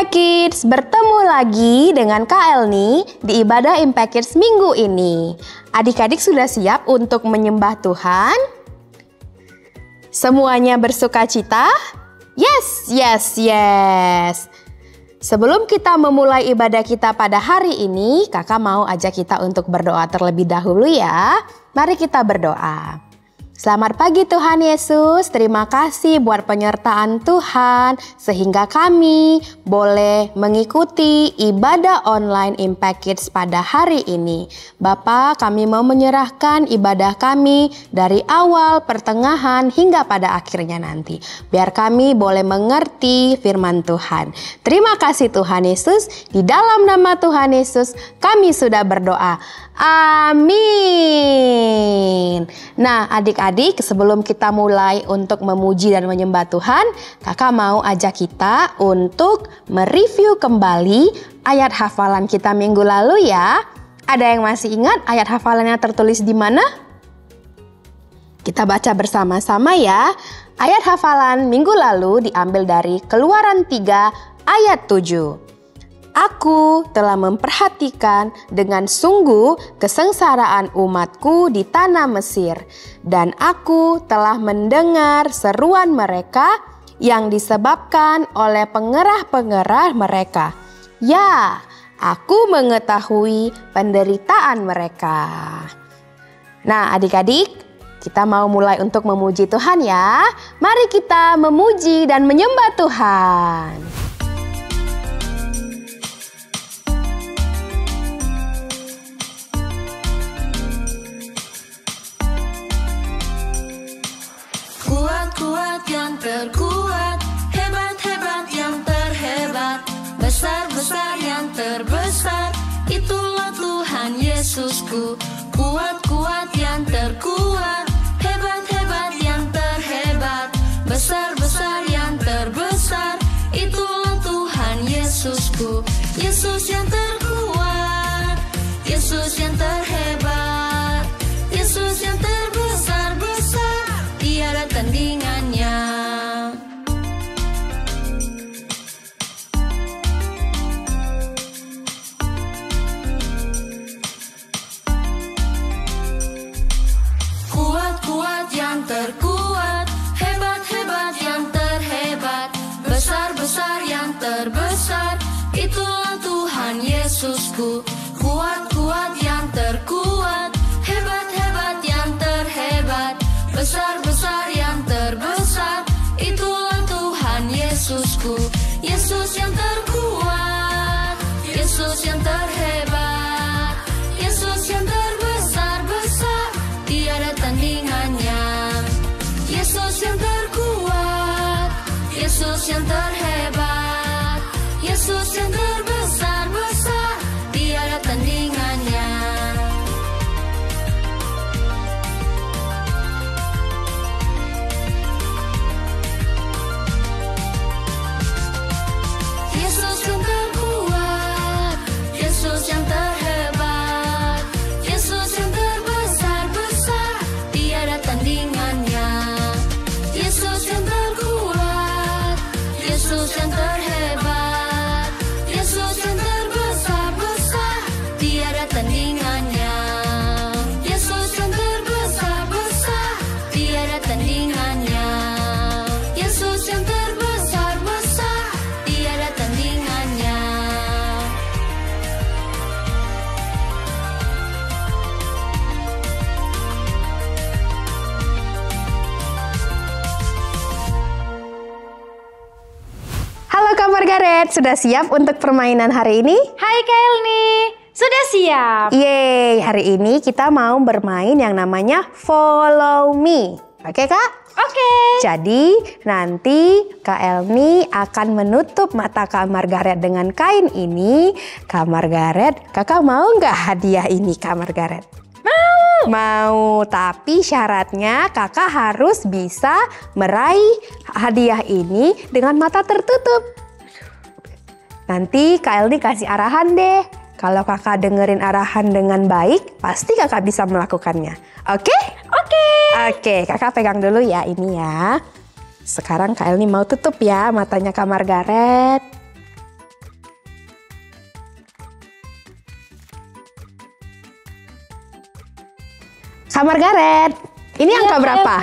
Impact Kids, bertemu lagi dengan Kak Elni di ibadah Impact Kids minggu ini. Adik-adik sudah siap untuk menyembah Tuhan? Semuanya bersuka cita? Yes, yes, yes. Sebelum kita memulai ibadah kita pada hari ini, kakak mau ajak kita untuk berdoa terlebih dahulu ya. Mari kita berdoa. Selamat pagi Tuhan Yesus, terima kasih buat penyertaan Tuhan sehingga kami boleh mengikuti ibadah online Impact Kids pada hari ini. Bapa, kami mau menyerahkan ibadah kami dari awal, pertengahan hingga pada akhirnya nanti. Biar kami boleh mengerti firman Tuhan. Terima kasih Tuhan Yesus, di dalam nama Tuhan Yesus kami sudah berdoa. Amin. Nah adik-adik, sebelum kita mulai untuk memuji dan menyembah Tuhan, kakak mau ajak kita untuk mereview kembali ayat hafalan kita minggu lalu ya. Ada yang masih ingat ayat hafalannya tertulis di mana? Kita baca bersama-sama ya. Ayat hafalan minggu lalu diambil dari Keluaran 3 ayat 7. Aku telah memperhatikan dengan sungguh kesengsaraan umatku di tanah Mesir, dan aku telah mendengar seruan mereka yang disebabkan oleh pengerah-pengerah mereka. Ya, aku mengetahui penderitaan mereka. Nah, adik-adik, kita mau mulai untuk memuji Tuhan ya. Mari kita memuji dan menyembah Tuhan. Kuat yang terkuat, hebat-hebat yang terhebat, besar-besar yang terbesar, itulah Tuhan Yesusku. Kuat yang terkuat, hebat-hebat yang terhebat, besar-besar yang terbesar, itulah Tuhan Yesusku. Yesus yang terkuat, Yesus yang terhebat, Yesus yang terbesar-besar, tiada tandingannya. Kuat yang terkuat, hebat-hebat yang terhebat, besar-besar yang terbesar, itulah Tuhan Yesusku. Kuat yang terkuat, hebat-hebat yang terhebat, besar-besar yang terbesar, itulah Tuhan Yesusku. Yesus yang terkuat, Yesus yang terhebat, Yesus yang terbesar-besar, tiada tandingannya. Yesus yang terkuat, Yesus yang terhebat, Yesus yang terbesar-besar, tiada tandingannya. Yesus yang terkuat, Yesus yang terhebat, Yesus yang terbesar-besar, tiada tandingannya. Yesus yang terkuat, Yesus yang terhebat, Yesus yang terbesar-besar, tiada tandingannya. Yesus yang terbesar-besar, tiada tandingannya. Yesus yang terbesar-besar, tiada tandingannya. Halo Kak Margaret, sudah siap untuk permainan hari ini? Hai Kak Elni, sudah siap? Yeay, hari ini kita mau bermain yang namanya Follow Me. Oke Kak? Oke. Jadi nanti Kak Elni akan menutup mata Kak Margaret dengan kain ini. Kak Margaret, kakak mau nggak hadiah ini Kak Margaret? Mau. Mau, tapi syaratnya kakak harus bisa meraih hadiah ini dengan mata tertutup. Nanti Kak Elni kasih arahan deh. Kalau kakak dengerin arahan dengan baik, pasti kakak bisa melakukannya. Oke? Oke. Oke, kakak pegang dulu ya ini ya. Sekarang Kak Elni mau tutup ya matanya Kak Margaret. Kak Margaret, ini angka berapa?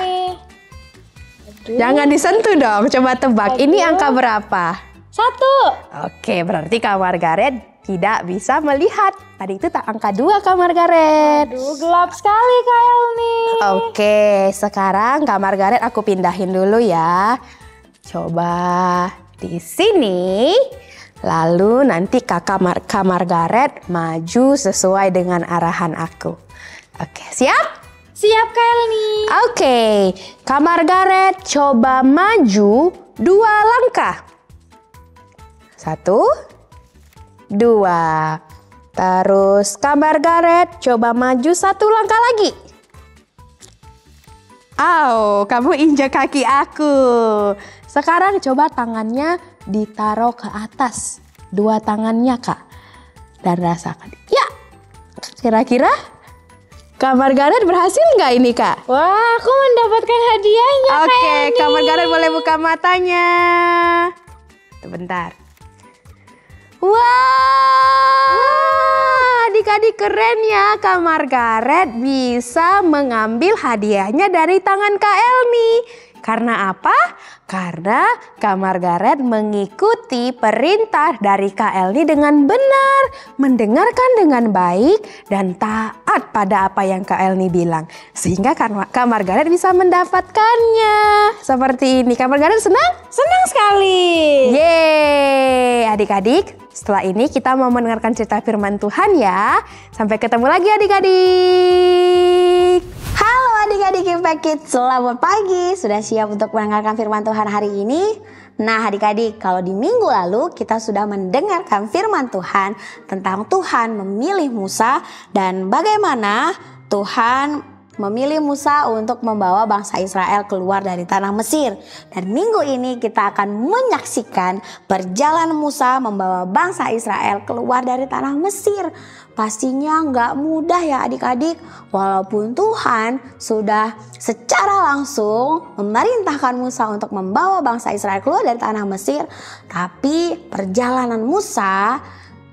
Jangan disentuh dong, coba tebak. Ini angka berapa? 1. Oke, berarti Kak Margaret tidak bisa melihat. Tadi itu tak angka 2 Kak Margaret. Aduh, gelap sekali Kak Elni. Oke, sekarang Kak Margaret aku pindahin dulu ya. Coba di sini. Lalu nanti Kak Margaret maju sesuai dengan arahan aku. Oke, siap? Siap Kak Elni. Oke, Kak Margaret coba maju 2 langkah. 1, 2. Terus Kak Margaret coba maju 1 langkah lagi. Kamu injak kaki aku. Sekarang coba tangannya ditaruh ke atas. 2 tangannya Kak. Dan rasakan. Ya, kira-kira Kak Margaret berhasil nggak ini Kak? Wah, aku mendapatkan hadiahnya Kak Oke, Elni. Kak Margaret boleh buka matanya. Sebentar. Wah, adik-adik keren ya. Kak Margaret bisa mengambil hadiahnya dari tangan Kak Elni. Karena apa? Karena Kak Margaret mengikuti perintah dari Kak Elni dengan benar, mendengarkan dengan baik, dan taat pada apa yang Kak Elni bilang. Sehingga Kak Margaret bisa mendapatkannya. Seperti ini. Kak Margaret senang? Senang sekali. Yeay, adik-adik. Setelah ini kita mau mendengarkan cerita firman Tuhan ya. Sampai ketemu lagi adik-adik. Halo adik-adik Impact Kids, selamat pagi. Sudah siap untuk mendengarkan firman Tuhan hari ini? Nah adik-adik, kalau di minggu lalu kita sudah mendengarkan firman Tuhan tentang Tuhan memilih Musa dan bagaimana Tuhan memilih Musa untuk membawa bangsa Israel keluar dari tanah Mesir. Dan minggu ini kita akan menyaksikan perjalanan Musa membawa bangsa Israel keluar dari tanah Mesir. Pastinya nggak mudah ya adik-adik. Walaupun Tuhan sudah secara langsung memerintahkan Musa untuk membawa bangsa Israel keluar dari tanah Mesir, tapi perjalanan Musa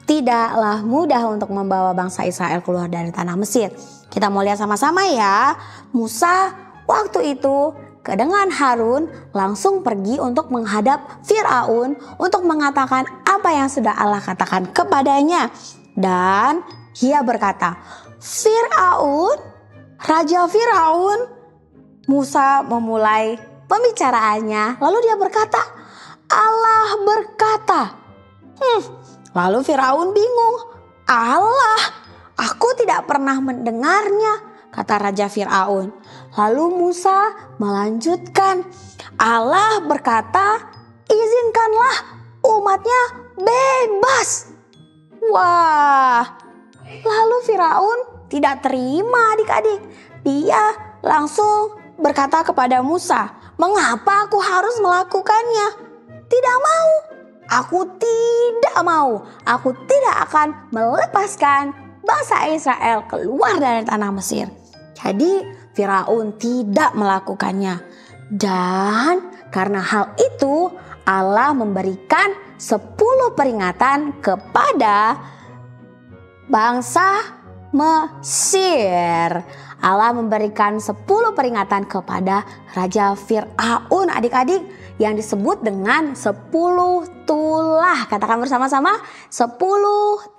tidaklah mudah untuk membawa bangsa Israel keluar dari tanah Mesir. Kita mau lihat sama-sama ya. Musa waktu itu dengan Harun langsung pergi untuk menghadap Firaun untuk mengatakan apa yang sudah Allah katakan kepadanya. Dan dia berkata, Raja Firaun. Musa memulai pembicaraannya. Lalu dia berkata, Allah berkata. Lalu Firaun bingung. Allah, aku tidak pernah mendengarnya, kata Raja Firaun. Lalu Musa melanjutkan, Allah berkata, izinkanlah umatnya bebas. Wah, lalu Firaun tidak terima adik-adik. Dia langsung berkata kepada Musa, mengapa aku harus melakukannya? Tidak mau. Aku tidak mau. Aku tidak akan melepaskan bangsa Israel keluar dari tanah Mesir. Jadi Firaun tidak melakukannya. Dan karena hal itu Allah memberikan 10 peringatan kepada bangsa Mesir. Allah memberikan 10 peringatan kepada Raja Firaun adik-adik yang disebut dengan 10 tulah. Katakan bersama-sama, 10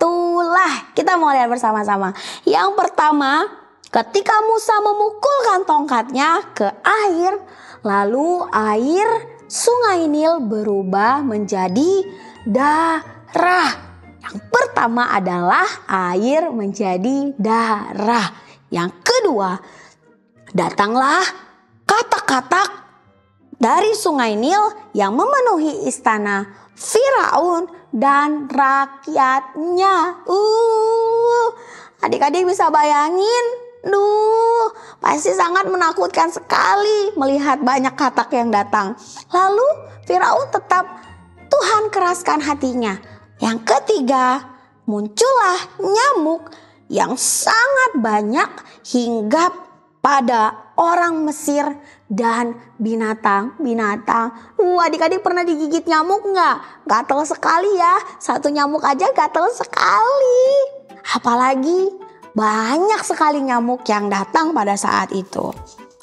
tulah. Kita mau lihat bersama-sama. Yang pertama, ketika Musa memukulkan tongkatnya ke air, lalu air Sungai Nil berubah menjadi darah. Yang pertama adalah air menjadi darah. Yang kedua, datanglah katak-katak dari Sungai Nil yang memenuhi istana Firaun dan rakyatnya. Adik-adik bisa bayangin? Pasti sangat menakutkan sekali melihat banyak katak yang datang. Lalu Firaun tetap Tuhan keraskan hatinya. Yang ketiga, muncullah nyamuk yang sangat banyak hingga pada orang Mesir dan binatang-binatang. Adik-adik pernah digigit nyamuk nggak? Gatel sekali ya. Satu nyamuk aja gatel sekali. Apalagi banyak sekali nyamuk yang datang pada saat itu.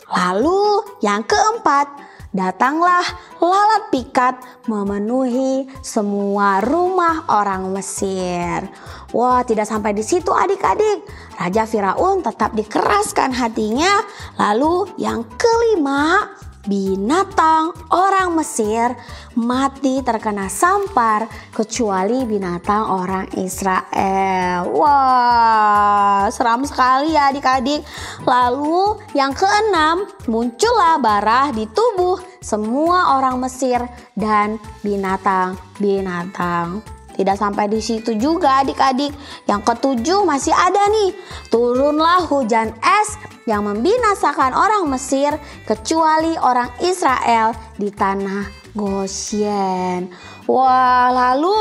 Lalu yang keempat, datanglah lalat pikat memenuhi semua rumah orang Mesir. Wah, tidak sampai di situ adik-adik. Raja Firaun tetap dikeraskan hatinya. Lalu yang kelima, binatang orang Mesir mati terkena sampar kecuali binatang orang Israel. Wah, seram sekali ya adik-adik. Lalu yang keenam, muncullah bara di tubuh semua orang Mesir dan binatang-binatang. Tidak sampai di situ juga adik-adik. Yang ketujuh masih ada nih. Turunlah hujan es yang membinasakan orang Mesir kecuali orang Israel di tanah Gosyen. Wah, lalu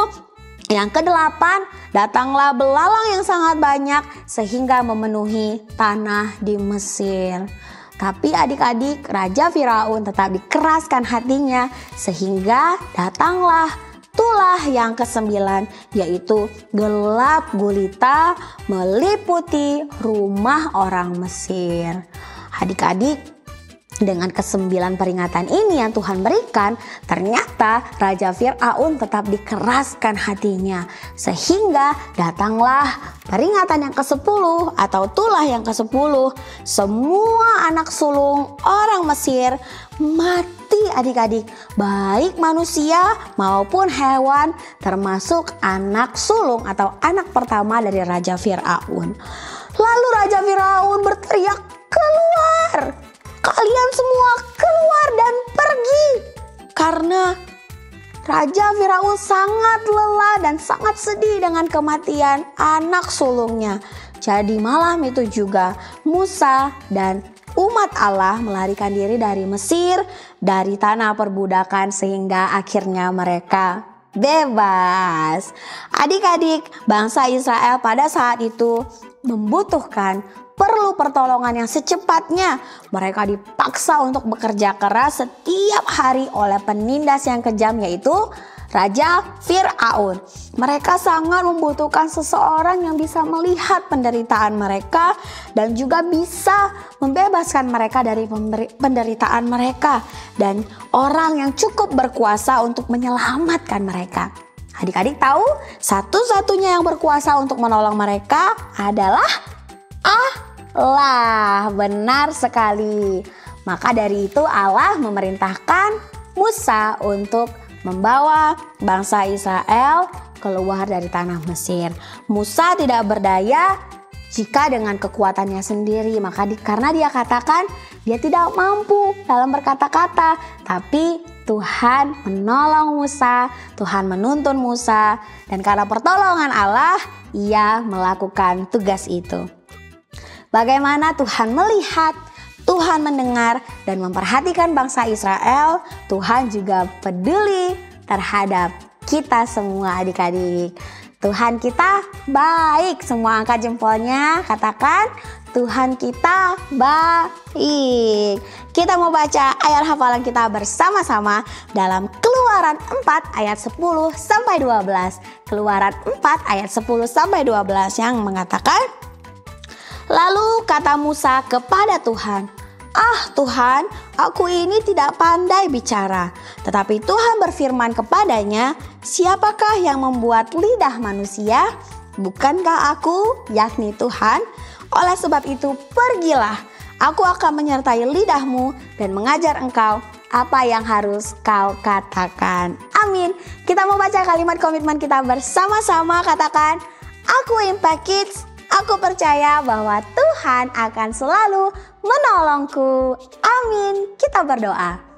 yang kedelapan, datanglah belalang yang sangat banyak sehingga memenuhi tanah di Mesir. Tapi adik-adik, Raja Firaun tetap dikeraskan hatinya sehingga datanglah tulah yang kesembilan, yaitu gelap gulita meliputi rumah orang Mesir. Adik-adik, dengan kesembilan peringatan ini yang Tuhan berikan, ternyata Raja Firaun tetap dikeraskan hatinya. Sehingga datanglah peringatan yang ke-10 atau tulah yang ke-10. Semua anak sulung orang Mesir mati adik-adik. Baik manusia maupun hewan, termasuk anak sulung atau anak pertama dari Raja Firaun. Lalu Raja Firaun berteriak, "Keluar! Kalian semua keluar dan pergi!" Karena Raja Firaun sangat lelah dan sangat sedih dengan kematian anak sulungnya. Jadi malam itu juga Musa dan umat Allah melarikan diri dari Mesir, dari tanah perbudakan, sehingga akhirnya mereka bebas. Adik-adik, bangsa Israel pada saat itu membutuhkan perlu pertolongan yang secepatnya. Mereka dipaksa untuk bekerja keras setiap hari oleh penindas yang kejam, yaitu Raja Firaun. Mereka sangat membutuhkan seseorang yang bisa melihat penderitaan mereka dan juga bisa membebaskan mereka dari penderitaan mereka, dan orang yang cukup berkuasa untuk menyelamatkan mereka. Adik-adik tahu, satu-satunya yang berkuasa untuk menolong mereka adalah Allah. Benar sekali. Maka dari itu Allah memerintahkan Musa untuk membawa bangsa Israel keluar dari tanah Mesir. Musa tidak berdaya jika dengan kekuatannya sendiri. Karena dia katakan dia tidak mampu dalam berkata-kata. Tapi Tuhan menolong Musa, Tuhan menuntun Musa. Dan karena pertolongan Allah, ia melakukan tugas itu. Bagaimana Tuhan melihat, Tuhan mendengar dan memperhatikan bangsa Israel. Tuhan juga peduli terhadap kita semua adik-adik. Tuhan kita baik. Semua angkat jempolnya, katakan Tuhan kita baik. Kita mau baca ayat hafalan kita bersama-sama dalam Keluaran 4 ayat 10 sampai 12. Keluaran 4 ayat 10 sampai 12 yang mengatakan, lalu kata Musa kepada Tuhan, Tuhan, aku ini tidak pandai bicara. Tetapi Tuhan berfirman kepadanya, siapakah yang membuat lidah manusia? Bukankah aku, yakni Tuhan? Oleh sebab itu pergilah, aku akan menyertai lidahmu dan mengajar engkau apa yang harus kau katakan. Amin. Kita mau baca kalimat komitmen kita bersama-sama, katakan, aku Impact Kids. Aku percaya bahwa Tuhan akan selalu menolongku. Amin. Kita berdoa.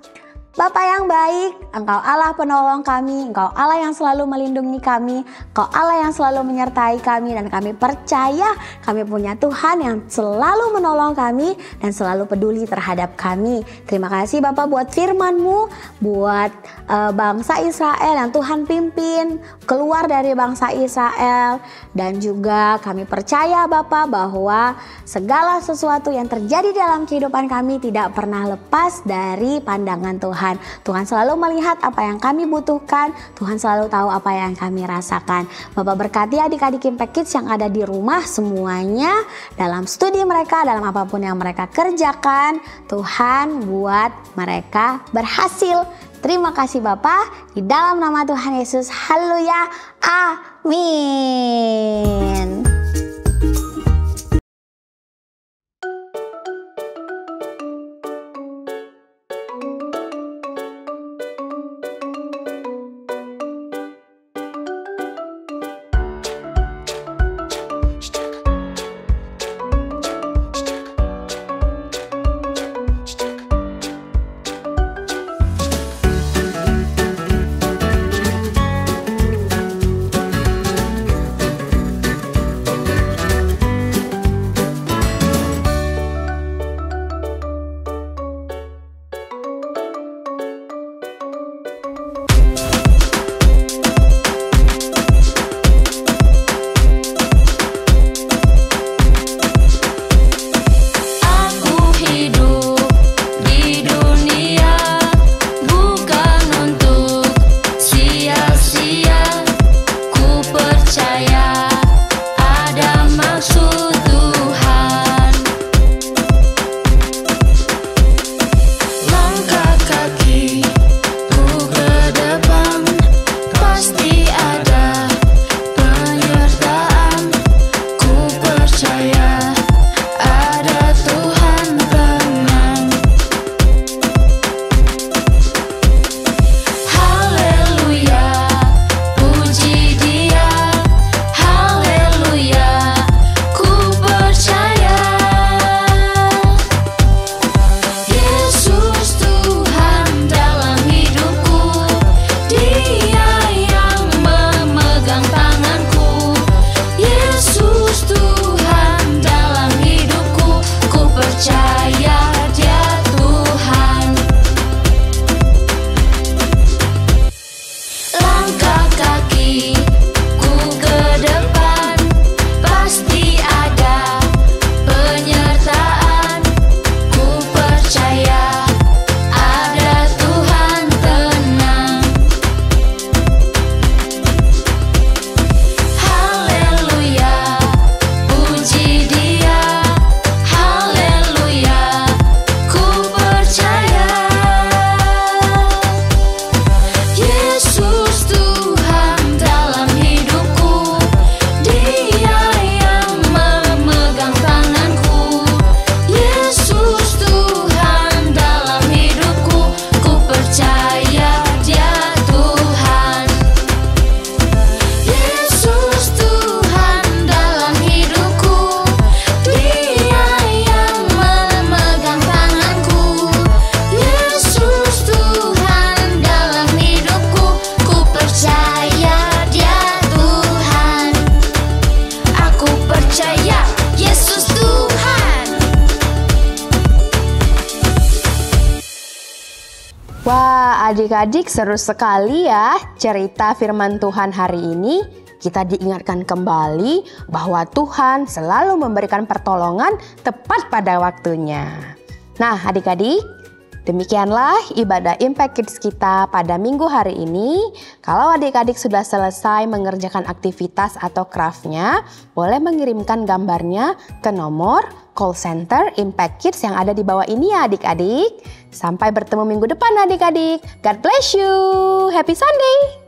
Bapa yang baik, Engkau Allah penolong kami, Engkau Allah yang selalu melindungi kami, Engkau Allah yang selalu menyertai kami, dan kami percaya kami punya Tuhan yang selalu menolong kami dan selalu peduli terhadap kami. Terima kasih Bapak buat firman-Mu, buat bangsa Israel yang Tuhan pimpin keluar dari bangsa Israel, dan juga kami percaya Bapak bahwa segala sesuatu yang terjadi dalam kehidupan kami tidak pernah lepas dari pandangan Tuhan. Tuhan. Tuhan selalu melihat apa yang kami butuhkan. Tuhan selalu tahu apa yang kami rasakan. Bapak berkati adik-adik Impact Kids yang ada di rumah semuanya, dalam studi mereka, dalam apapun yang mereka kerjakan, Tuhan buat mereka berhasil. Terima kasih Bapak, di dalam nama Tuhan Yesus, haleluya, amin. Wah, adik-adik seru sekali ya cerita firman Tuhan hari ini. Kita diingatkan kembali bahwa Tuhan selalu memberikan pertolongan tepat pada waktunya. Nah, adik-adik, demikianlah ibadah Impact Kids kita pada minggu hari ini. Kalau adik-adik sudah selesai mengerjakan aktivitas atau craftnya, boleh mengirimkan gambarnya ke nomor call center Impact Kids yang ada di bawah ini ya adik-adik. Sampai bertemu minggu depan adik-adik. God bless you. Happy Sunday.